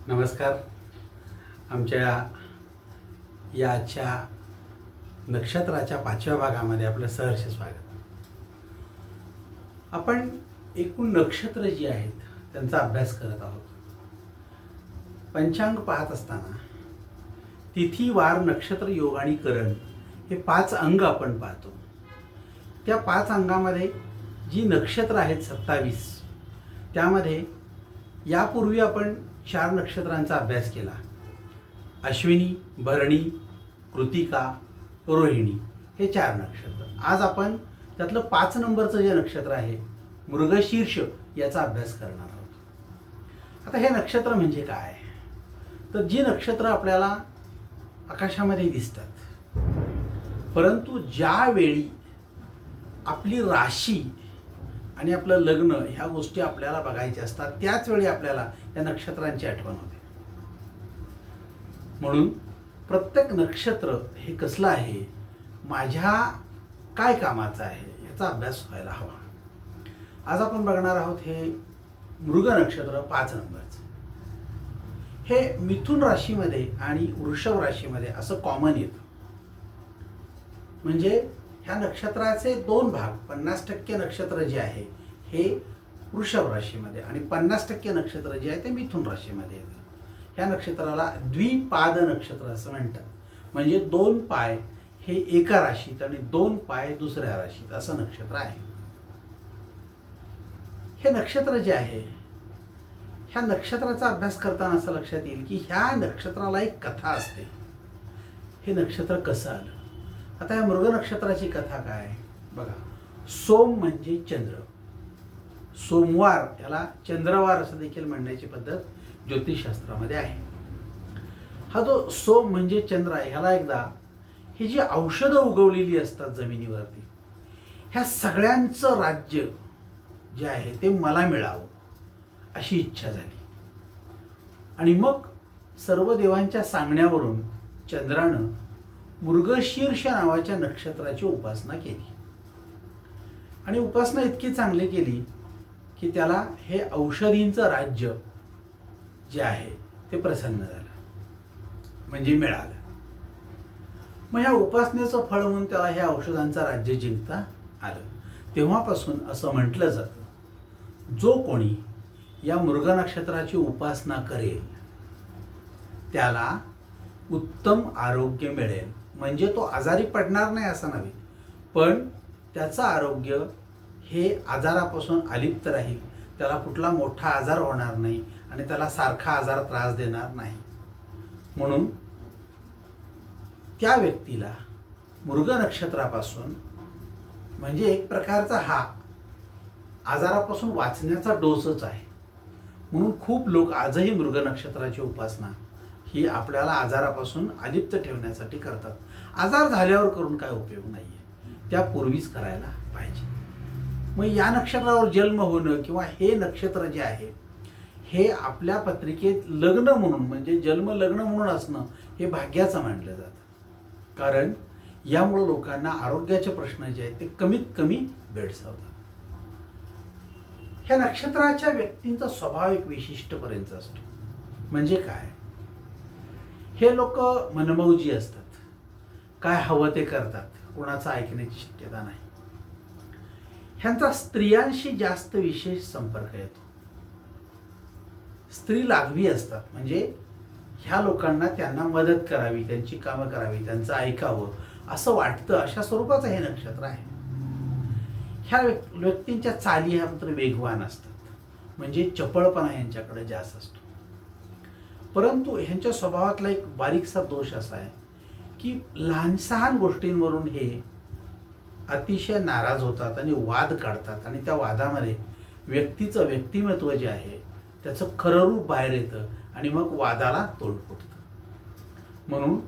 नमस्कार. आमच्या याच्या नक्षत्राच्या 5व्या भागामध्ये आपलं सहर्ष स्वागत. आपण एकूण नक्षत्र जी आहेत त्यांचा अभ्यास करत आहोत. पंचांग पाहत असताना तिथी, वार, नक्षत्र, योग आणि करण हे 5 अंग आपण पाहतो. त्या 5 अंगामध्ये जी नक्षत्र आहेत 27, त्यामध्ये यापूर्वी आपण 4 नक्षत्रांचा अभ्यास केला. अश्विनी, भरणी, कृतिका, रोहिणी हे 4 नक्षत्र. आज आपण त्यातलं 5 नंबरचं जे नक्षत्र आहे मृगशीर्ष याचा अभ्यास करणार आहोत. आता हे नक्षत्र म्हणजे काय, तर जी नक्षत्र आपल्याला आकाशामध्ये दिसतात, परंतु ज्यावेळी आपली राशी आणि आपलं लग्न ह्या गोष्टी आपल्याला बघायच्या असतात त्याच वेळी आपल्याला या नक्षत्रांची आठवण होते. म्हणून प्रत्येक नक्षत्र हे कसलं आहे, माझ्या काय कामाचं आहे याचा अभ्यास व्हायला हवा. आज आपण बघणार आहोत हे मृग नक्षत्र 5 नंबरचं. हे मिथुन राशीमध्ये आणि वृषभ राशीमध्ये असं कॉमन येतं. म्हणजे ह्या नक्षत्राचे 2 भाग, 50% नक्षत्र जे आहे हे वृषभ राशीमध्ये आणि 50% नक्षत्र जे आहे ते मिथुन राशीमध्ये येतं. ह्या नक्षत्राला द्विपाद नक्षत्र असं म्हणतात. म्हणजे 2 पाय हे एका राशीत आणि 2 पाय दुसऱ्या राशीत असं नक्षत्र आहे. हे नक्षत्र जे आहे, ह्या नक्षत्राचा अभ्यास करताना असं लक्षात येईल की ह्या नक्षत्राला एक कथा असते. हे नक्षत्र कसं आलं. आता या मृग नक्षत्राची कथा काय बघा. सोम म्हणजे चंद्र, सोमवार याला चंद्रवार असं देखील म्हणण्याची पद्धत ज्योतिषशास्त्रामध्ये आहे. हा जो सोम म्हणजे चंद्र आहे, ह्याला एकदा ही जी औषधं उगवलेली असतात जमिनीवरती, ह्या सगळ्यांचं राज्य जे आहे ते मला मिळावं अशी इच्छा झाली. आणि मग सर्व देवांच्या सांगण्यावरून चंद्रानं मृगशीर्ष नावाच्या नक्षत्राची उपासना केली. आणि उपासना इतकी चांगली केली की त्याला हे औषधींचं राज्य जे आहे ते प्रसन्न झालं, म्हणजे मिळालं. मग ह्या उपासनेचं फळ म्हणून त्याला ह्या औषधांचं राज्य जिंकता आलं. तेव्हापासून असं म्हटलं जातं, जो कोणी या मृग नक्षत्राची उपासना करेल त्याला उत्तम आरोग्य मिळेल. म्हणजे तो आजारी पडणार नाही असं नव्हे, पण त्याचं आरोग्य हे आजारापासून अलिप्त राहील. त्याला कुठला मोठा आजार होणार नाही आणि त्याला सारखा आजार त्रास देणार नाही. म्हणून त्या व्यक्तीला मृग नक्षत्रापासून, म्हणजे एक प्रकारचा हा आजारापासून वाचण्याचा डोसच आहे. म्हणून खूप लोक आजही मृग नक्षत्राची उपासना ही आपल्याला आजारापासून अलिप्त ठेवण्यासाठी करतात. आजार झाल्यावर करून काय उपयोग नाही आहे, त्यापूर्वीच करायला पाहिजे. मग या नक्षत्रावर जन्म होणं किंवा हे नक्षत्र जे आहे हे आपल्या पत्रिकेत लग्न म्हणून, म्हणजे जन्म लग्न म्हणून असणं हे भाग्याचं मानलं जातं. कारण यामुळं लोकांना आरोग्याचे प्रश्न जे आहेत ते कमीत कमी भेडसावतात. ह्या नक्षत्राच्या व्यक्तींचा स्वभाव एक विशिष्टपर्यंत असतो. म्हणजे काय, हे लोक मनमौजी असतात, काय हवं ते करतात, कोणाचं ऐकण्याची शक्यता नाही. ह्यांचा स्त्रियांशी जास्त विशेष संपर्क येतो. स्त्री लाघवी असतात, म्हणजे ह्या लोकांना त्यांना मदत करावी, त्यांची कामं करावी, त्यांचं ऐकावं असं वाटतं, अशा स्वरूपाचं हे नक्षत्र आहे. ह्या व्यक्तींच्या चाली ह्या मात्र वेगवान असतात, म्हणजे चपळपणा यांच्याकडे जास्त असतो. परंतु ह्यांच्या स्वभावातला एक बारीकसा दोष असा आहे की लहानसहान गोष्टींवरून हे अतिशय नाराज होतात आणि वाद काढतात. आणि त्या वादामध्ये व्यक्तीचं व्यक्तिमत्व जे आहे त्याचं खरं रूप बाहेर येतं आणि मग वादाला तोंड फुटतं. म्हणून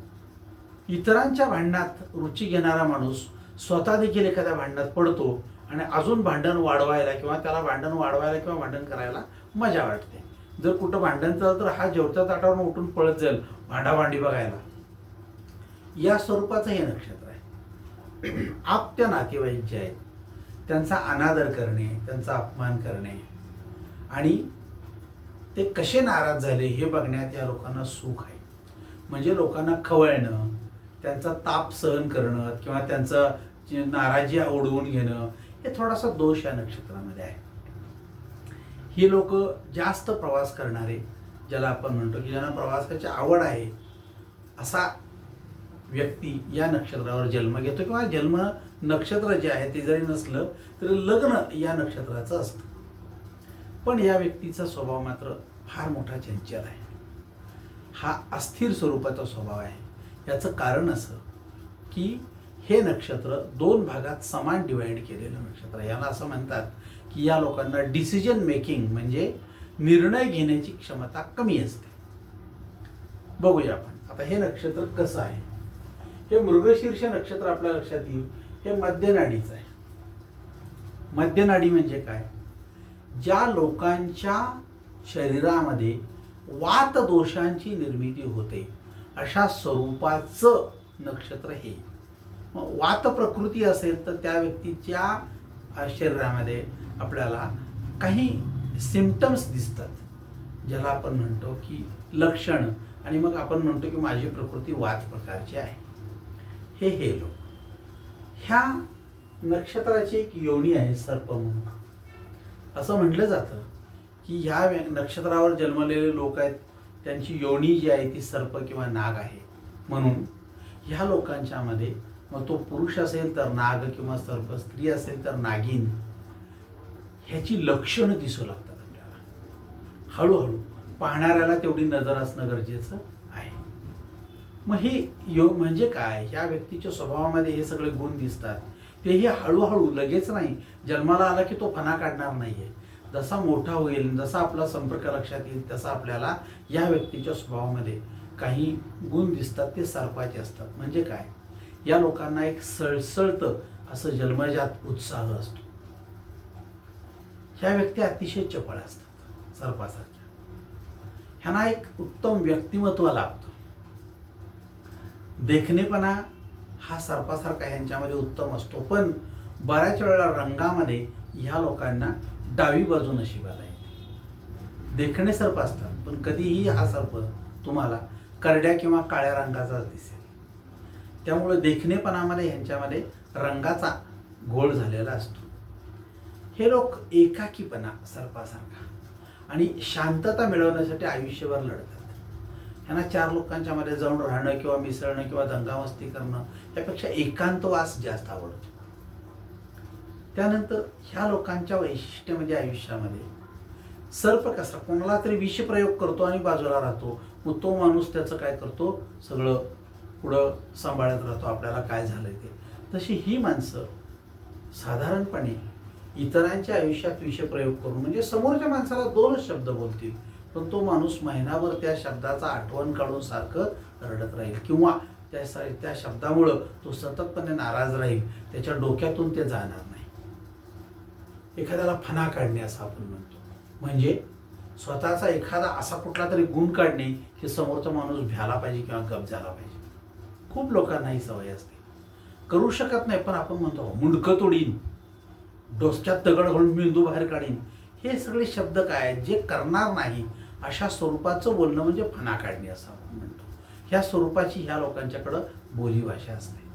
इतरांच्या भांडणात रुची घेणारा माणूस स्वतः देखील एखाद्या भांडणात पडतो आणि अजून भांडण वाढवायला किंवा त्याला भांडण वाढवायला किंवा भांडण करायला मजा वाटते. जर कुठं भांडण चाललं तर हा जेवत्या ताटावरून उठून पळत जाईल भांडाभांडी बघायला. या स्वरूपाचं हे नक्षत्र आहे. आप्त नातेवाईक जे आहेत त्यांचा अनादर करणे, त्यांचा अपमान करणे आणि ते कसे नाराज झाले हे बघण्यात या लोकांना सुख आहे. म्हणजे लोकांना खवळणं, त्यांचा ताप सहन करणं किंवा त्यांचं नाराजी ओढवून घेणं, हे थोडासा दोष या नक्षत्रामध्ये आहे. ही लोक जास्त प्रवास करणारे, ज्याला आपण म्हणतो की ज्यांना प्रवासाची आवड आहे, असा व्यक्ती या नक्षत्रावर जन्म घेतो किंवा जन्म नक्षत्र जे आहे ते जरी नसलं तरी लग्न या नक्षत्राचं असतं. पण या व्यक्तीचा स्वभाव मात्र फार मोठा चंचल आहे. हा अस्थिर स्वरूपाचा स्वभाव आहे. याचं कारण असं की हे नक्षत्र 2 भागात समान डिवाइड केलेलं नक्षत्र आहे. याला असं म्हणतात की या लोकांना डिसिजन मेकिंग म्हणजे निर्णय घेण्याची क्षमता कमी असते. बघूया आपण आता हे नक्षत्र कसं आहे. हे मृगशीर्ष नक्षत्र आपल्या लक्षात येईल. हे मध्यनाडीचं आहे. मध्यनाडी म्हणजे काय? ज्या लोकांच्या शरीरामध्ये वात दोषांची निर्मिती होते अशा स्वरूपाचं नक्षत्र हे. वात प्रकृती असेल तर त्या व्यक्तीच्या शरीरामध्ये आपल्याला काही सिम्पटम्स दिसतात, ज्याला आपण म्हणतो की लक्षण, आणि मग आपण म्हणतो की माझी प्रकृती वात प्रकारची आहे. हे लोक, ह्या नक्षत्राची एक योनी आहे सर्प म्हणून. असं म्हटलं जातं की ह्या नक्षत्रावर जन्मलेले लोक आहेत त्यांची योनी जी आहे ती सर्प किंवा नाग आहे. म्हणून ह्या लोकांच्या मध्ये मग तो पुरुष असेल तर नाग किंवा सर्प, स्त्री असेल तर नागिन, ह्याची लक्षणं दिसू लागतात आपल्याला. हळूहळू पाहणाऱ्याला तेवढी नजर असणं गरजेचं आहे. मग हे म्हणजे काय? ह्या व्यक्तीच्या स्वभावामध्ये हे सगळे गुण दिसतात. तेही हळूहळू, लगेच नाही. जन्माला आला की तो फणा काढणार नाहीये. जसा मोठा होईल, जसा आपला संपर्क लक्षात येईल, तसा आपल्याला या व्यक्तीच्या स्वभावामध्ये काही गुण दिसतात, ते सर्पाचे असतात. म्हणजे काय? या लोकांना एक सळसळतं असं जन्मजात उत्साह असतो. ह्या व्यक्ती अतिशय चपळ असतात सर्पासारख्या. ह्यांना एक उत्तम व्यक्तिमत्व लाभतं. देखणेपणा हा सर्पासारखा ह्यांच्यामध्ये उत्तम असतो. पण बऱ्याच वेळेला रंगामध्ये ह्या लोकांना डावी बाजू नशिबाला येते. देखणे सर्प असतात पण कधीही हा सर्प तुम्हाला करड्या किंवा काळ्या रंगाचा दिसेल. त्यामुळे देखणेपणामध्ये ह्यांच्यामध्ये रंगाचा घोळ झालेला असतो. हे लोक एकाकीपणा सर्पासारखा आणि शांतता मिळवण्यासाठी आयुष्यभर लढतात. ह्यांना 4 लोकांच्या मध्ये जाऊन राहणं किंवा मिसळणं किंवा दंगामस्ती करणं यापेक्षा एकांतवास जास्त आवडतो. त्यानंतर ह्या लोकांच्या वैशिष्ट्य म्हणजे आयुष्यामध्ये सर्प कसा कोणाला तरी विषप्रयोग करतो आणि बाजूला राहतो. मग तो माणूस त्याचं काय करतो, सगळं पुढं सांभाळत राहतो, आपल्याला काय झालंय ते. तशी ही माणसं साधारणपणे इतरांच्या आयुष्यात विषप्रयोग करून, म्हणजे समोरच्या माणसाला 2 शब्द बोलतील पण तो माणूस महिनाभर त्या शब्दाचा आठवण काढून सारखं रडत राहील किंवा त्या शब्दामुळं तो सततपणे नाराज राहील. त्याच्या डोक्यातून ते जाणार नाही. एखाद्याला फणा काढणे असं आपण म्हणतो. म्हणजे स्वतःचा एखादा असा कुठला तरी गुण काढणे की समोरचा माणूस भ्याला पाहिजे किंवा गप झाला पाहिजे. खूप लोकांना ही सवय असते. करू शकत नाही पण आपण म्हणतो मुंडकं तोडीन, डोसक्यात दगड घालून मेंदू बाहेर काढीन. हे सगळे शब्द काय आहेत? जे करणार नाही अशा स्वरूपाचं बोलणं म्हणजे फणा काढणे असं आपण म्हणतो. ह्या स्वरूपाची ह्या लोकांच्याकडं बोलीभाषा असते.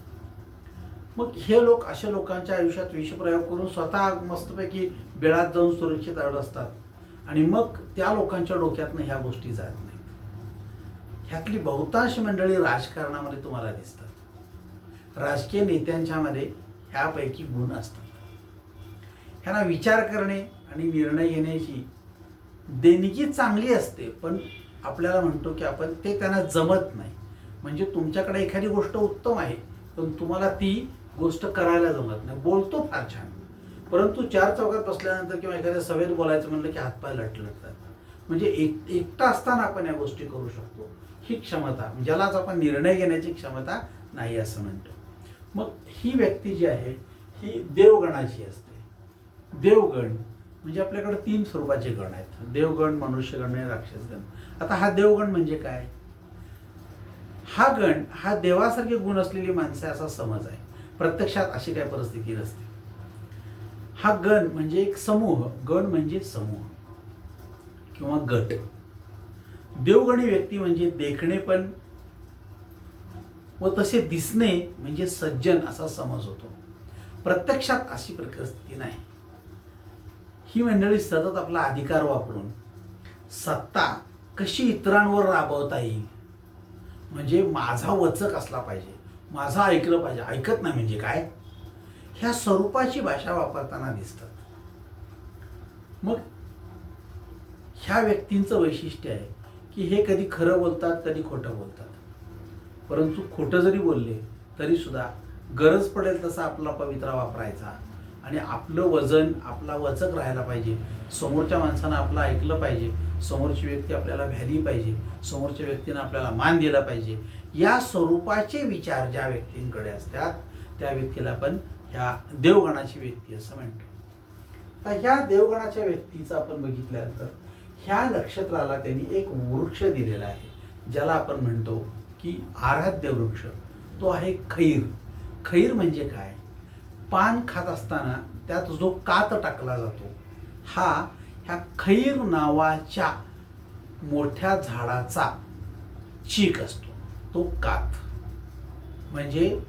मग हे लोक अशा लोकांच्या आयुष्यात विषप्रयोग करून स्वतः मस्तपैकी बिळात जाऊन सुरक्षित अडत असतात आणि मग त्या लोकांच्या डोक्यातनं ह्या गोष्टी जात नाहीत. ह्यातली बहुतांश मंडळी राजकारणामध्ये तुम्हाला दिसतात. राजकीय नेत्यांच्या मध्ये ह्यापैकी गुण असतात. ह्यांना विचार करणे आणि निर्णय घेण्याची देणगी चांगली असते, पण आपल्याला म्हणतो की आपण ते त्यांना जमत नाही. म्हणजे तुमच्याकडे एखादी गोष्ट उत्तम आहे पण तुम्हाला ती गोष्ट करायला जमत नाही. बोलतो फार छान, परंतु 4 चौकात बसल्यानंतर किंवा एखाद्या सभेत बोलायचं म्हणलं की हातपाय लटलटतात. म्हणजे एकटा असताना आपण या गोष्टी करू शकतो. ही क्षमता, ज्यालाच आपण निर्णय घेण्याची क्षमता नाही असं म्हणतो. मग ही व्यक्ती जी आहे ही देवगणाची असते. देवगण म्हणजे आपल्याकडे 3 स्वरूपाचे गण आहेत. देवगण, मनुष्यगण आणि राक्षसगण. आता हा देवगण म्हणजे काय? हा गण हा देवासारखे गुण असलेली माणसे असा समज आहे. प्रत्यक्षात अशी काही परिस्थिती नसते. हा गण म्हणजे एक समूह. गण म्हणजे समूह किंवा गट. देवगणी व्यक्ती म्हणजे देखणे पण व तसे दिसणे म्हणजे सज्जन असा समज होतो. प्रत्यक्षात अशी परिस्थिती नाही. ही मंडळी सतत आपला अधिकार वापरून सत्ता कशी इतरांवर राबवता येईल, म्हणजे माझा वचक असला पाहिजे, माझं ऐकलं पाहिजे, ऐकत नाही म्हणजे काय, ह्या स्वरूपाची भाषा वापरताना दिसतात. मग ह्या व्यक्तींचं वैशिष्ट्य आहे की हे कधी खरं बोलतात, कधी खोटं बोलतात. परंतु खोटं जरी बोलले तरी सुद्धा गरज पडेल तसा आपला पवित्रा वापरायचा आणि आपलं वजन, आपला वचक राहायला पाहिजे. समोरच्या माणसानं आपलं ऐकलं पाहिजे, समोरची व्यक्ती आपल्याला भ्याली पाहिजे, समोरच्या व्यक्तीनं आपल्याला मान दिला पाहिजे. या स्वरूपाचे विचार ज्या व्यक्तींकडे असतात त्या व्यक्तीला आपण ह्या देवगणाची व्यक्ती असं म्हणतो. तर ह्या देवगणाच्या व्यक्तीचं आपण बघितल्यानंतर ह्या नक्षत्राला त्यांनी एक वृक्ष दिलेला आहे ज्याला आपण म्हणतो की आराध्य वृक्ष. तो आहे खैर. खैर म्हणजे काय? पान खात असताना त्यात जो कात टाकला जातो हा ह्या खैर नावाच्या मोठ्या झाडाचा चीक असतो. तो कात म्हणजे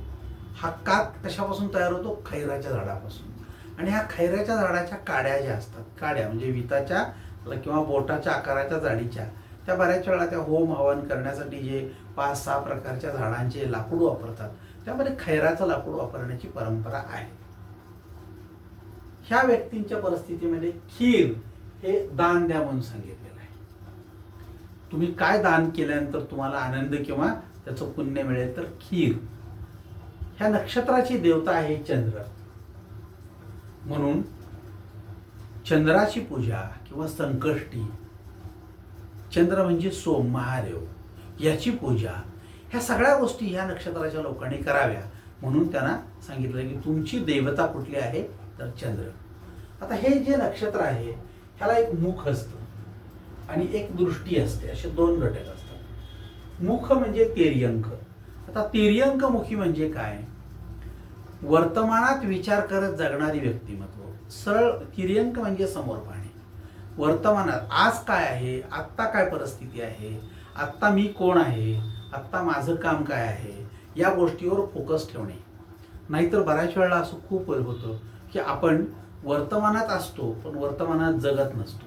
हा कात कशापासून तयार होतो? खैराच्या झाडापासून. आणि ह्या खैराच्या झाडाच्या काड्या ज्या असतात, काड्या म्हणजे विताच्या किंवा बोटाच्या आकाराच्या जाडीच्या, त्या बऱ्याच वेळा त्या होम हवन करण्यासाठी जे 5-6 प्रकारच्या झाडांचे लाकूड वापरतात त्यामध्ये खैराचं लाकूड वापरण्याची परंपरा आहे. ह्या व्यक्तींच्या परिस्थितीमध्ये खीर हे दान द्या म्हणून सांगितलेलं आहे. तुम्ही काय दान केल्यानंतर तुम्हाला आनंद किंवा त्याचं पुण्य मिळेल तर खीर. ह्या नक्षत्राची देवता आहे चंद्र, म्हणून चंद्राची पूजा किंवा संकष्टी, चंद्र म्हणजे सोम महादेव, याची पूजा, ह्या सगळ्या गोष्टी ह्या नक्षत्राच्या लोकांनी कराव्या म्हणून त्यांना सांगितलं की तुमची देवता कुठली आहे तर चंद्र. आता हे जे नक्षत्र आहे ह्याला एक मुख असतं आणि एक दृष्टी असते, असे 2 घटक असतात. मुख म्हणजे तिर्यंक. आता तिर्यंक मुखी म्हणजे काय? वर्तमानात विचार करत जगणारी व्यक्तिमत्व. सरळ तिर्यंक म्हणजे समोर पाहणे. वर्तमानात आज काय आहे, आत्ता काय परिस्थिती आहे, आत्ता मी कोण आहे, आत्ता माझं काम काय आहे, या गोष्टीवर फोकस ठेवणे. नाहीतर बऱ्याच वेळेला असं खूप होतं की आपण वर्तमानात असतो पण वर्तमानात जगत नसतो.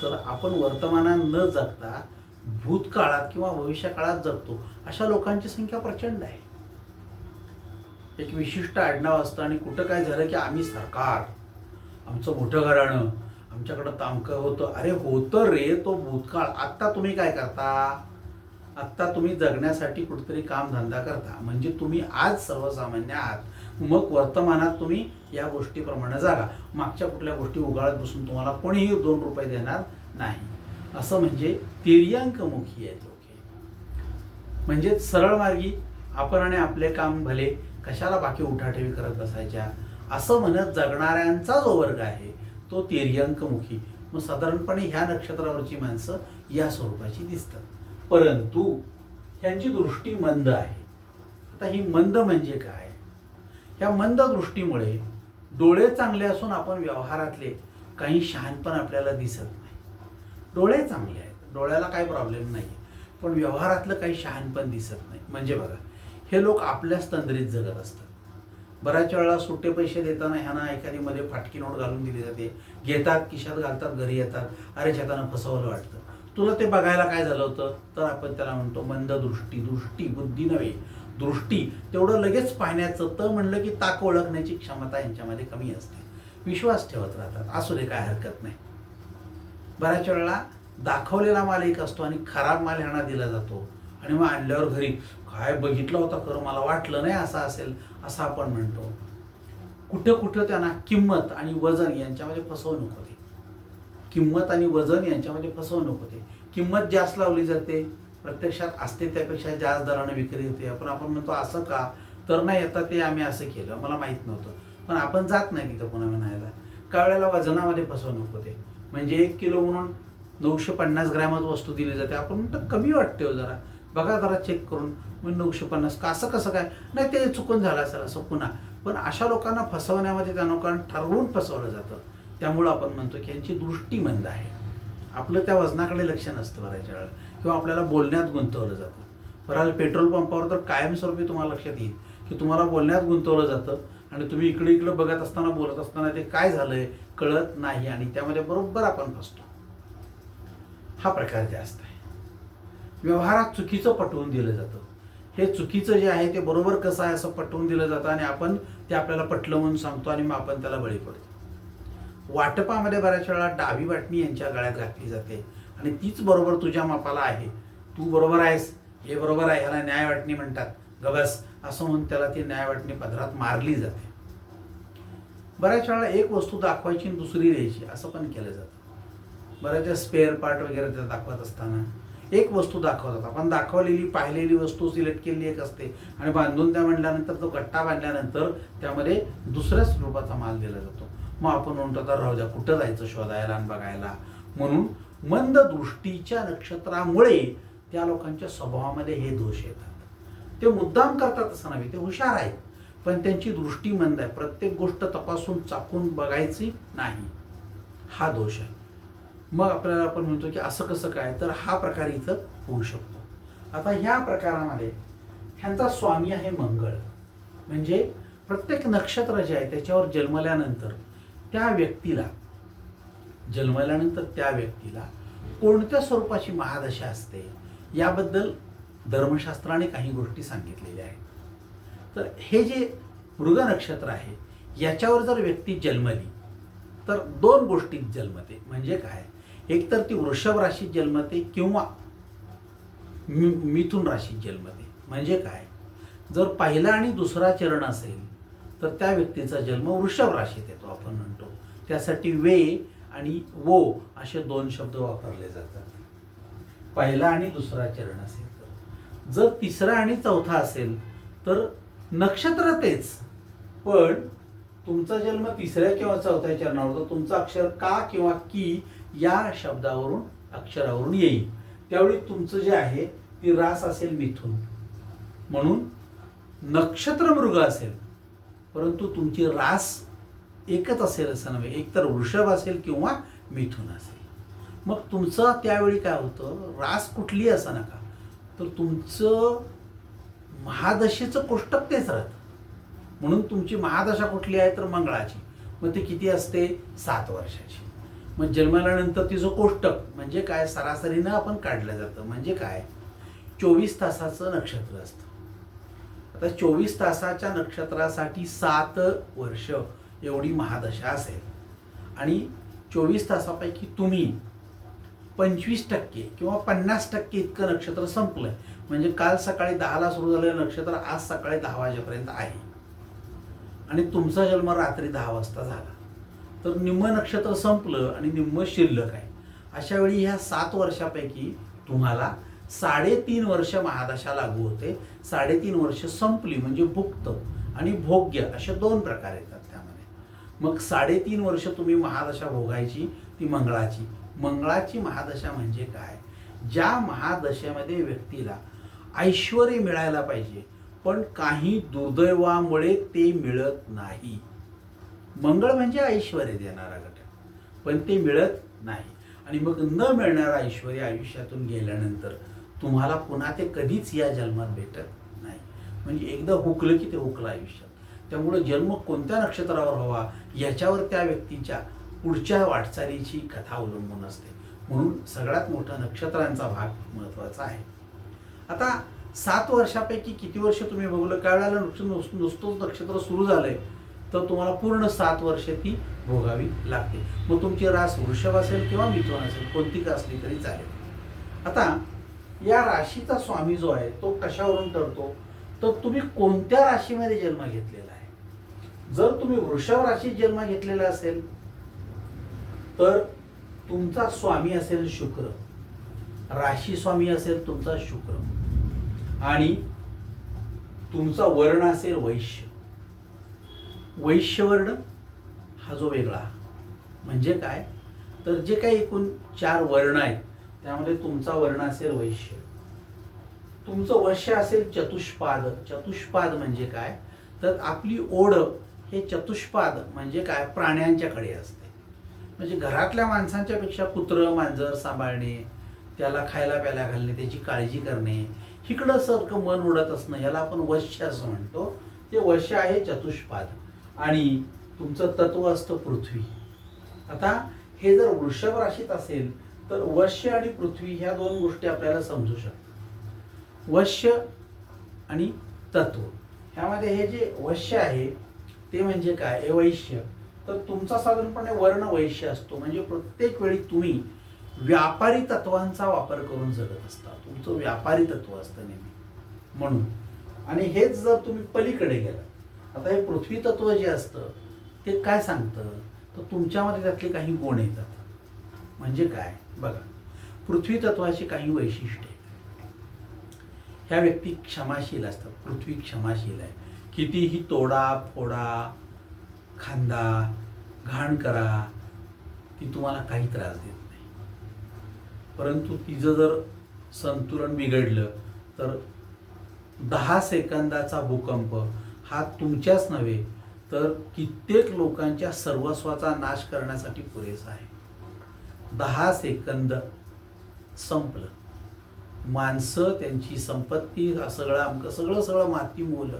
तर आपण वर्तमानात न जगता भूतकाळात किंवा भविष्यकाळात जगतो. अशा लोकांची संख्या प्रचंड आहे. एक विशिष्ट आडनाव असतं आणि कुठं काय झालं की आम्ही सरकार, आमचं मोठं घराणं, आमच्याकडं तामकं होतं. अरे होतं रे, तो भूतकाळ. आत्ता तुम्ही काय करता? आत्ता तुम्ही जगण्यासाठी कुठेतरी कामधंदा करता, म्हणजे तुम्ही आज सर्वसामान्य आहात. मग वर्तमानात तुम्ही या गोष्टीप्रमाणे जागा. मागच्या कुठल्या गोष्टी उगाळत बसून तुम्हाला कोणीही 2 रुपये देणार नाही. असं म्हणजे तिर्यंकमुखी आहेत लोक. म्हणजे सरळ मार्गी आपण आणि आपले काम भले, कशाला बाकी उठाठेवी करत बसायच्या असं म्हणत जगणाऱ्यांचा जो वर्ग आहे तो तिर्यंकमुखी. मग साधारणपणे ह्या नक्षत्रावरची माणसं या स्वरूपाची दिसतात. परंतु ह्यांची दृष्टी मंद आहे. आता ही मंद म्हणजे काय? ह्या मंद दृष्टीमुळे डोळे चांगले असून आपण व्यवहारातले काही शहाणपण आपल्याला दिसत नाही. डोळे चांगले आहेत, डोळ्याला काही प्रॉब्लेम नाही, पण व्यवहारातलं काही शहाणपण दिसत नाही. म्हणजे बघा, हे लोक आपल्याच तंद्रीत जगत असतात. बऱ्याच वेळा सुट्टे पैसे देताना ह्यांना एखादी मध्ये फाटकी नोट घालून दिली जाते, घेतात, खिशात घालतात, घरी येतात, अरे शेतानं फसवलं वाटतं. तुला ते बघायला काय झालं होतं तर आपण त्याला म्हणतो मंद दृष्टी. दृष्टी बुद्धी नव्हे, दृष्टी. तेवढं लगेच पाहण्याचं, तर म्हणलं की ताक ओळखण्याची क्षमता यांच्यामध्ये कमी असते. विश्वास ठेवत राहतात, असू दे काय हरकत नाही. बऱ्याच वेळेला दाखवलेला माल एक असतो आणि खराब माल ह्यांना दिला जातो आणि मग आणल्यावर घरी काय बघितलं होतं खरं, मला वाटलं नाही असं असेल असं आपण म्हणतो. कुठं कुठं त्यांना किंमत आणि वजन यांच्यामध्ये फसवणूक होते. किंमत आणि वजन यांच्यामध्ये फसवणूक होते. किंमत जास्त लावली जाते, प्रत्यक्षात असते त्यापेक्षा जास्त दराने विक्री होते. आपण म्हणतो असं का, तर नाही येतात ते आम्ही असं केलं, मला माहीत नव्हतं. पण आपण जात नाही तिथं पुन्हा म्हणायला. काही वेळेला वजनामध्ये फसवणूक होते. म्हणजे 1 किलो म्हणून 950 ग्रॅमच वस्तू दिली जाते. आपण म्हणतो कमी वाटते हो जरा, बघा जरा चेक करून. मग 950 का, असं कसं काय, नाही ते चुकून झालं असेल असं पुन्हा. पण अशा लोकांना फसवण्यामध्ये त्या लोकांना ठरवून फसवलं जातं. त्यामुळं आपण म्हणतो की यांची दृष्टी मंद आहे. आपलं त्या वजनाकडे लक्ष नसतं बऱ्याच वेळा, किंवा आपल्याला बोलण्यात गुंतवलं जातं. बराच पेट्रोल पंपावर तर कायमस्वरूपी तुम्हाला लक्षात येईल की तुम्हाला बोलण्यात गुंतवलं जातं आणि तुम्ही इकडे इकडे बघत असताना बोलत असताना ते काय झालंय कळत नाही आणि त्यामध्ये बरोबर आपण फसतो. हा प्रकार जास्त आहे. व्यवहारात चुकीचं पटवून दिलं जातं. हे चुकीचं जे आहे ते बरोबर कसं आहे असं पटवून दिलं जातं आणि आपण ते आपल्याला पटलं म्हणून सांगतो आणि मग आपण त्याला बळी पडतो. वाटपामध्ये बऱ्याच वेळा डावी वाटणी यांच्या गळ्यात घातली जाते आणि तीच बरोबर तुझ्या मापाला आहे, तू बरोबर आहेस, हे बरोबर आहे, ह्याला न्याय वाटणी म्हणतात, गबस असं म्हणून त्याला ती न्याय वाटणी पदरात मारली जाते. बऱ्याच वेळा एक वस्तू दाखवायची आणि दुसरी द्यायची असं पण केलं जातं. बऱ्याचशा स्पेअर पार्ट वगैरे ते दाखवत असताना एक वस्तू दाखवतात, आपण दाखवलेली पाहिलेली वस्तू सिलेक्ट केलेली एक असते आणि बांधून त्या म्हणल्यानंतर तो गट्टा बांधल्यानंतर त्यामध्ये दुसऱ्याच रूपाचा माल दिला जातो. मग आपण म्हणतो तर राहू द्या, कुठं जायचं शोधायला आणि बघायला. म्हणून मंद दृष्टीच्या नक्षत्रामुळे त्या लोकांच्या स्वभावामध्ये हे दोष येतात. ते मुद्दाम करतात असं नव्हे, ते हुशार आहेत पण त्यांची दृष्टी मंद आहे. प्रत्येक गोष्ट तपासून चाकून बघायची नाही, हा दोष आहे. मग आपल्याला आपण म्हणतो की असं कसं काय, तर हा प्रकार इथं होऊ शकतो. आता ह्या प्रकारामध्ये ह्यांचा स्वामी आहे मंगळ. म्हणजे प्रत्येक नक्षत्र जे आहे त्याच्यावर जन्मल्यानंतर त्या व्यक्तीला कोणत्या स्वरूपाची महादशा असते याबद्दल धर्मशास्त्राने काही गोष्टी सांगितलेल्या आहेत. तर हे जे मृग नक्षत्र आहे याच्यावर जर व्यक्ती जन्मली तर दोन गोष्टीत जन्मते. म्हणजे काय, एक तर ती वृषभ राशीत जन्मते किंवा मिथुन राशीत जन्मते. म्हणजे काय, जर पहिला आणि दुसरा चरण असेल तर त्या व्यक्तीचा जन्म वृषभ राशीत येतो आपण म्हणतो. त्यासाठी वे आणि वो असे दोन शब्द वापरले जातात. पहिला आणि दुसरा चरण असेल तर. जर तिसरा आणि चौथा असेल तर नक्षत्र तेच, पण तुमचा जन्म तिसऱ्या किंवा चौथ्या चरणावर तर तुमचं अक्षर का किंवा की या शब्दावरून अक्षरावरून येईल. त्यावेळी तुमचं जे आहे ती रास असेल मिथुन. म्हणून नक्षत्र मृग असेल परंतु तुमची रास एकच असेल असं नव्हे, एक तर वृषभ असेल किंवा मिथुन असेल. मग तुमचं त्यावेळी काय होतं, रास कुठली असं नका तर तुमचं महादशेचं कोष्टक तेच राहतं. म्हणून तुमची महादशा कुठली आहे तर मंगळाची. मग ती किती असते, 7 वर्षाची. मग जन्माल्यानंतर तिचं कोष्टक म्हणजे काय, सरासरीनं आपण काढलं जातं. म्हणजे काय, 24 तासाचं नक्षत्र असतं. आता 24 तासाच्या नक्षत्रासाठी 7 वर्ष एवढी महादशा असेल आणि 24 तासापैकी तुम्ही 25% किंवा 50% इतकं नक्षत्र संपलंय. म्हणजे काल सकाळी 10ला सुरू झालेलं नक्षत्र आज सकाळी 10 वाजेपर्यंत आहे आणि तुमचा जन्म रात्री 10 वाजता झाला तर निम्म नक्षत्र संपलं आणि निम्म शिल्लक आहे. अशा वेळी ह्या 7 वर्षापैकी तुम्हाला 3.5 वर्ष महादशा लागू होते. 3.5 वर्ष संपली म्हणजे भुक्त आणि भोग्य असे 2 प्रकार येतात त्यामध्ये. मग 3.5 वर्ष तुम्ही महादशा भोगायची ती मंगळाची. मंगळाची महादशा म्हणजे काय, ज्या महादशेमध्ये व्यक्तीला ऐश्वर मिळायला पाहिजे पण काही दुर्दैवामुळे ते मिळत नाही. मंगळ म्हणजे ऐश्वर देणारा घटक पण ते मिळत नाही आणि मग न मिळणारा ऐश्वर आयुष्यातून गेल्यानंतर तुम्हाला पुन्हा ते कधीच या जन्मात भेटत नाही. म्हणजे एकदा हुकलं की ते हुकलं आयुष्यात. त्यामुळे जन्म कोणत्या नक्षत्रावर हवा याच्यावर त्या व्यक्तीच्या पुढच्या वाटचालीची कथा अवलंबून असते. म्हणून सगळ्यात मोठा नक्षत्रांचा भाग महत्त्वाचा आहे. आता 7 वर्षापैकी किती वर्ष तुम्ही भोगलं, काय वेळेला नुसतंच नक्षत्र सुरू झालंय तर तुम्हाला पूर्ण 7 वर्षे ती भोगावी लागते. मग तुमची रास वृषभ असेल किंवा मिथुन असेल कोणती का असली तरी चालेल. आता या राशीचा स्वामी जो आहे तो कशावरून ठरतो तर तुम्ही कोणत्या राशीमध्ये जन्म घेतलेला आहे. जर तुम्ही वृषभ राशीत जन्म घेतलेला असेल तर तुमचा स्वामी असेल शुक्र, राशी स्वामी असेल तुमचा शुक्र आणि तुमचा वर्ण असेल वैश्य. वैश्यवर्ण हा जो वेगळा म्हणजे काय तर जे काही एकूण 4 वर्ण आहेत त्यामध्ये तुमचा वर्ण असेल वैश्य. तुमचं वश्य असेल चतुष्पाद. चतुष्पाद म्हणजे काय तर आपली ओढ हे चतुष्पाद म्हणजे काय प्राण्यांच्याकडे असते. म्हणजे घरातल्या माणसांच्या पेक्षा कुत्रं मांजर सांभाळणे, त्याला खायला प्यायला घालणे, त्याची काळजी करणे, इकडं सारखं मन उडत असणं, याला आपण वश्य असं म्हणतो. ते वश्य आहे चतुष्पाद आणि तुमचं तत्व असतं पृथ्वी. आता हे जर वृषभ राशीत असेल तर वश्य आणि पृथ्वी ह्या दोन गोष्टी आपल्याला समजू शकतात. वश्य आणि तत्व ह्यामध्ये हे जे वश्य आहे ते म्हणजे काय, वैश्य. तर तुमचा साधारणपणे वर्ण वैश्य असतो, म्हणजे प्रत्येक वेळी तुम्ही व्यापारी तत्वांचा वापर करून जगत असता. तुमचं व्यापारी तत्व असतं नेहमी म्हणून. आणि हेच जर तुम्ही पलीकडे गेलात, आता हे पृथ्वी तत्व जे असतं ते काय सांगतं, तर तुमच्यामध्ये त्यातले काही गुण येतात. म्हणजे काय बघा, पृथ्वी तत्वाची काही वैशिष्ट्ये. ह्या व्यक्ती क्षमाशील असतात. पृथ्वी क्षमाशील आहे. कितीही तोडा फोडा, खांदा घाण करा, ती तुम्हाला काही त्रास देत नाही. परंतु तिचं जर संतुलन बिघडलं तर 10 सेकंदाचा भूकंप हा तुमच्याच नव्हे तर कित्येक लोकांच्या सर्वस्वाचा नाश करण्यासाठी पुरेसा आहे. 10 सेकंद संपलं, माणसं, त्यांची संपत्ती, सगळं अमकं सगळं माती मोलं.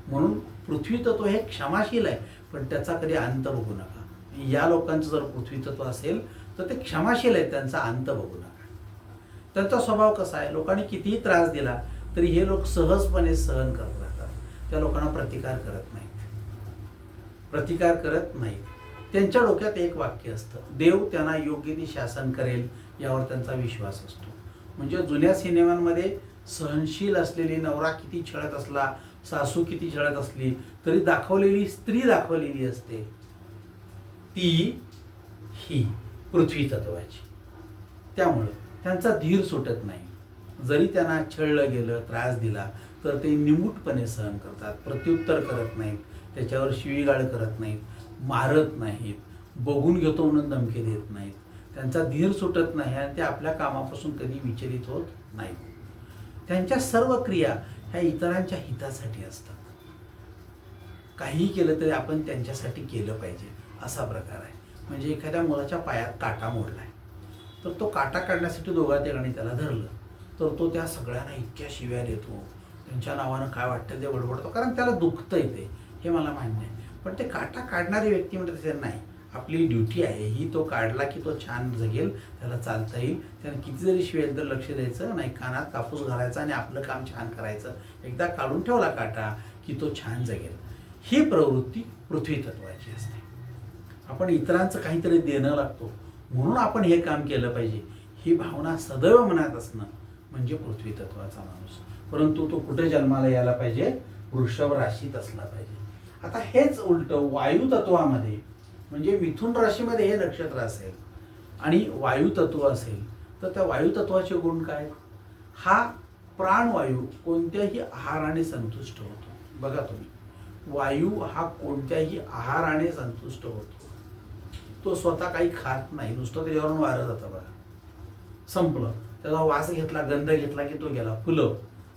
म्हणून पृथ्वी तत्व हे क्षमाशील आहे, पण त्याचा कधी अंत बघू नका. या लोकांचं जर पृथ्वी तत्व असेल तर ते क्षमाशील आहे, त्यांचा अंत बघू नका. त्यांचा स्वभाव कसा आहे, लोकांनी कितीही त्रास दिला तरी हे लोक सहजपणे सहन करत राहतात. त्या लोकांना प्रतिकार करत नाहीत. त्यांच्या डोक्यात एक वाक्य असतं, देव त्यांना योग्य ती शासन करेल, यावर त्यांचा विश्वास असतो. म्हणजे जुन्या सिनेमांमध्ये सहनशील असलेली नवरा किती छळत असला, सासू किती छळत असली तरी दाखवलेली स्त्री दाखवलेली असते ती ही पृथ्वी तत्वाची. त्यामुळे त्यांचा धीर सुटत नाही. जरी त्यांना छळलं गेलं, त्रास दिला तर ते निमूटपणे सहन करतात, प्रत्युत्तर करत नाहीत, त्याच्यावर शिवीगाळ करत नाहीत, मारत नाहीत, बघून घेतो म्हणून धमकी देत नाहीत. त्यांचा धीर सुटत नाही आणि ते आपल्या कामापासून कधी विचलित होत नाहीत. त्यांच्या सर्व क्रिया ह्या इतरांच्या हितासाठी असतात. काहीही केलं तरी आपण त्यांच्यासाठी केलं पाहिजे असा प्रकार आहे. म्हणजे एखाद्या मुलाच्या पायात काटा मोडलाय तर तो काटा काढण्यासाठी दोघा तिघांनी त्याला धरलं तर तो त्या सगळ्यांना इतक्या शिव्या देतो, त्यांच्या नावानं काय वाटतं ते बडबडतो, कारण त्याला दुखतंय ते, हे मला मान्य आहे. पण ते काटा काढणारी व्यक्ती म्हणते तसे नाही, आपली ड्युटी आहे ही, तो काढला की तो छान जगेल, त्याला चालता येईल, त्याने किती जरी शिवेल तर लक्ष द्यायचं नाही, कानात कापूस घालायचा आणि आपलं काम छान करायचं. एकदा काढून ठेवला काटा की तो छान जगेल. ही प्रवृत्ती पृथ्वी तत्वाची असते. आपण इतरांचं काहीतरी देणं लागतो म्हणून आपण हे काम केलं पाहिजे, ही भावना सदैव मनात असणं म्हणजे पृथ्वी तत्वाचा माणूस. परंतु तो कुठे जन्माला यायला पाहिजे, वृषभ राशीत असला पाहिजे. आता हेच उलट वायू तत्वामध्ये, म्हणजे मिथुन राशीमध्ये हे नक्षत्र असेल आणि वायू तत्व असेल तर त्या वायू तत्वाचे गुण काय, हा प्राणवायू कोणत्याही आहाराने संतुष्ट होतो. बघा तुम्ही, वायू हा कोणत्याही आहाराने संतुष्ट होतो. तो स्वतः काही खात नाही, नुसतं त्याच्यावरून वारं जातं. बघा, संपलं, त्याचा वास घेतला, गंध घेतला की तो गेला. फुलं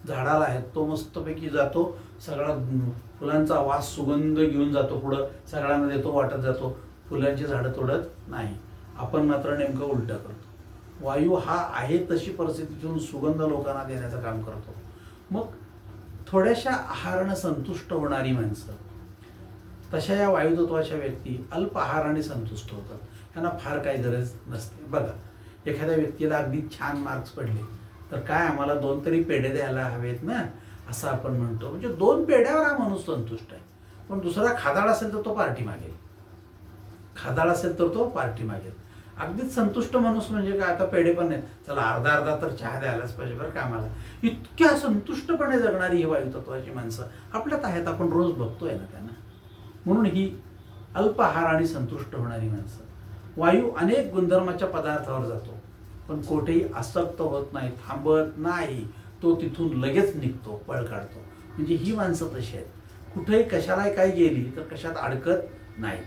झाडाला आहेत, तो मस्तपैकी जातो, सगळा फुलांचा वास सुगंध घेऊन जातो, पुढं सगळ्यांना देतो, वाटत जातो, फुलांची झाडं तोडत नाही. आपण मात्र नेमकं उलटं करतो. वायू हा आहे तशी परिस्थितीतून सुगंध लोकांना देण्याचं काम करतो. मग थोड्याशा आहारानं संतुष्ट होणारी माणसं, तशा या वायुतत्वाच्या व्यक्ती अल्प आहाराने संतुष्ट होतात. त्यांना फार काही गरज नसते. बघा, एखाद्या व्यक्तीला अगदी छान मार्क्स पडले तर काय, आम्हाला 2 तरी पेढे द्यायला हवेत ना, असं आपण म्हणतो. म्हणजे 2 पेढ्यावर हा माणूस संतुष्ट आहे. पण दुसरा खादाड असेल तर तो पार्टी मागेल, अगदीच संतुष्ट माणूस म्हणजे काय, आता पेढे पण नाहीत, चला अर्धा तर चहा द्यायलाच पाहिजे बरं का आम्हाला. इतक्या संतुष्टपणे जगणारी ही वायुतत्वाची माणसं आपल्यात आहेत, आपण रोज बघतोय ना त्यांना. म्हणून ही अल्प आहाराने संतुष्ट होणारी माणसं. वायू अनेक गुणधर्माच्या पदार्थावर जातो पण कोठेही आसक्त होत नाही, थांबत नाही, तो तिथून लगेच निघतो, पळ काढतो. म्हणजे ही माणसं तशी आहेत, कुठेही कशालाही काही गेली तर कशात अडकत नाही.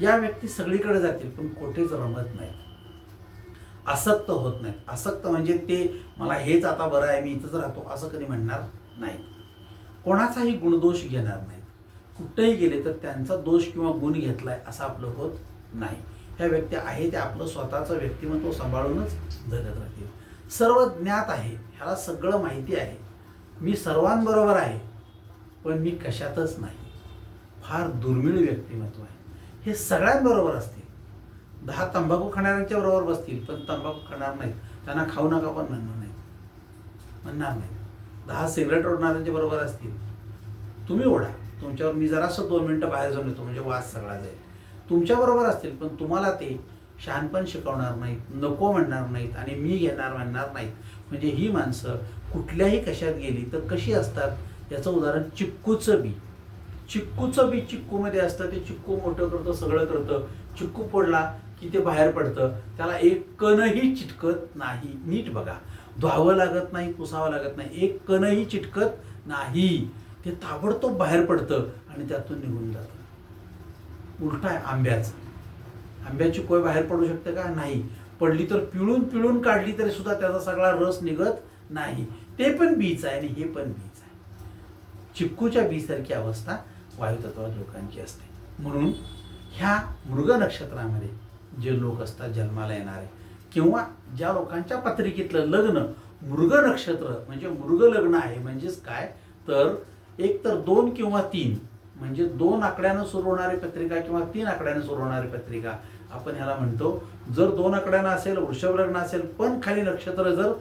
या व्यक्ती सगळीकडे जातील पण कोठेच रमत नाहीत, आसक्त होत नाहीत. आसक्त म्हणजे ते मला हेच आता बरं आहे, मी इथंच राहतो असं कधी म्हणणार नाही. कोणाचाही गुणदोष घेणार नाहीत. कुठेही गेले तर त्यांचा दोष किंवा गुण घेतलाय असं आपलं होत नाही. ह्या व्यक्ती आहे ते आपलं स्वतःचं व्यक्तिमत्व सांभाळूनच जगत राहतील. सर्व ज्ञात आहे, ह्याला सगळं माहिती आहे, मी सर्वांबरोबर आहे पण मी कशातच नाही. फार दुर्मिळ व्यक्तिमत्व आहे. हे सगळ्यांबरोबर असतील. 10 तंबाखू खाणाऱ्यांच्या बरोबर बसतील पण तंबाखू खाणार नाहीत, त्यांना खाऊ नका पण म्हणणार नाही. 10 सिगरेट ओढणाऱ्यांच्या बरोबर असतील, तुम्ही ओढा, तुमच्यावर मी जरासं 2 मिनिटं बाहेर जाऊन येतो म्हणजे वास सगळा जाईल. तुमच्या बरोबर असतील पण तुम्हाला ते शहाणपण शिकवणार नाहीत, नको म्हणणार नाहीत आणि मी घेणार म्हणणार नाहीत. म्हणजे ही माणसं कुठल्याही कशात गेली तर कशी असतात याचं उदाहरण चिक्कूचं बी. चिक्कूचं बी चिक्कूमध्ये असतं, ते चिक्कू मोठं करतं, सगळं करतं. चिक्कू पडला की ते बाहेर पडतं, त्याला एक कणही चिटकत नाही. नीट बघा, धुवावं लागत नाही, पुसावं लागत नाही, एक कणही चिटकत नाही. ते ताबडतोब बाहेर पडतं आणि त्यातून निघून जातं. उलटा आहे आंब्याचं. आंब्याची कोय बाहेर पडू शकते का? नाही. पडली तर पिळून पिळून काढली तरी सुद्धा त्याचा सगळा रस निघत नाही. ते पण बीच आहे आणि हे पण बीच आहे. चिक्कूच्या बीसारखी अवस्था वायुतत्वात लोकांची असते. म्हणून ह्या मृग नक्षत्रामध्ये जे लोक असतात जन्माला येणारे किंवा ज्या लोकांच्या पत्रिकेतलं लग्न मृग नक्षत्र म्हणजे मृग लग्न आहे, म्हणजेच काय तर एक तर 2 किंवा 3 म्हणजे 2 आकड्यानं सुरू होणारी पत्रिका किंवा 3 आकड्यानं सुरू होणारी पत्रिका आपण ह्याला म्हणतो. जर 2 आकड्यानं असेल, वृषभ लग्न असेल पण खाली नक्षत्र जर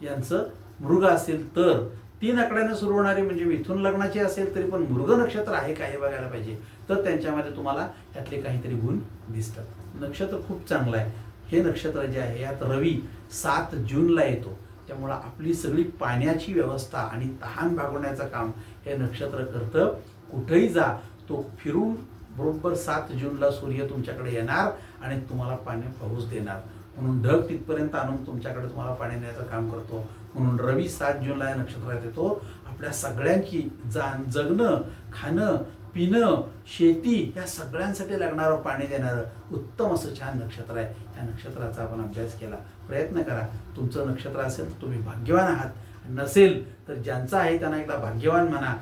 यांचं मृग असेल तर 3 आकड्यानं सुरू होणारी म्हणजे मिथुन लग्नाची असेल तरी पण मृग नक्षत्र आहे का हे बघायला पाहिजे. तर त्यांच्यामध्ये तुम्हाला त्यातले काहीतरी गुण दिसतात. नक्षत्र खूप चांगलं आहे. हे नक्षत्र जे आहे यात रवी 7 जूनला येतो, त्यामुळं आपली सगळी पाण्याची व्यवस्था आणि तहान भागवण्याचं काम हे नक्षत्र करतं. कुठेही जा तो फिरून बरोबर 7 जूनला सूर्य तुमच्याकडे येणार आणि तुम्हाला पाऊस देणार. म्हणून ढग तिथपर्यंत आणून तुमच्याकडे तुम्हाला पाणी देण्याचं काम करतो. म्हणून रवी 7 जूनला या नक्षत्रात येतो. आपल्या सगळ्यांची जगणं, खाणं, पिणं, शेती या सगळ्यांसाठी लागणारं पाणी देणारं उत्तम असं छान नक्षत्र आहे. या नक्षत्राचा आपण अभ्यास केला, प्रयत्न करा. तुमचं नक्षत्र असेल तर तुम्ही भाग्यवान आहात, नसेल तर ज्यांचं आहे त्यांना एकदा भाग्यवान म्हणा.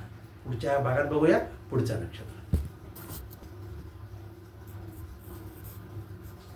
पुढच्या भागात बघूया पुढचं नक्षत्र.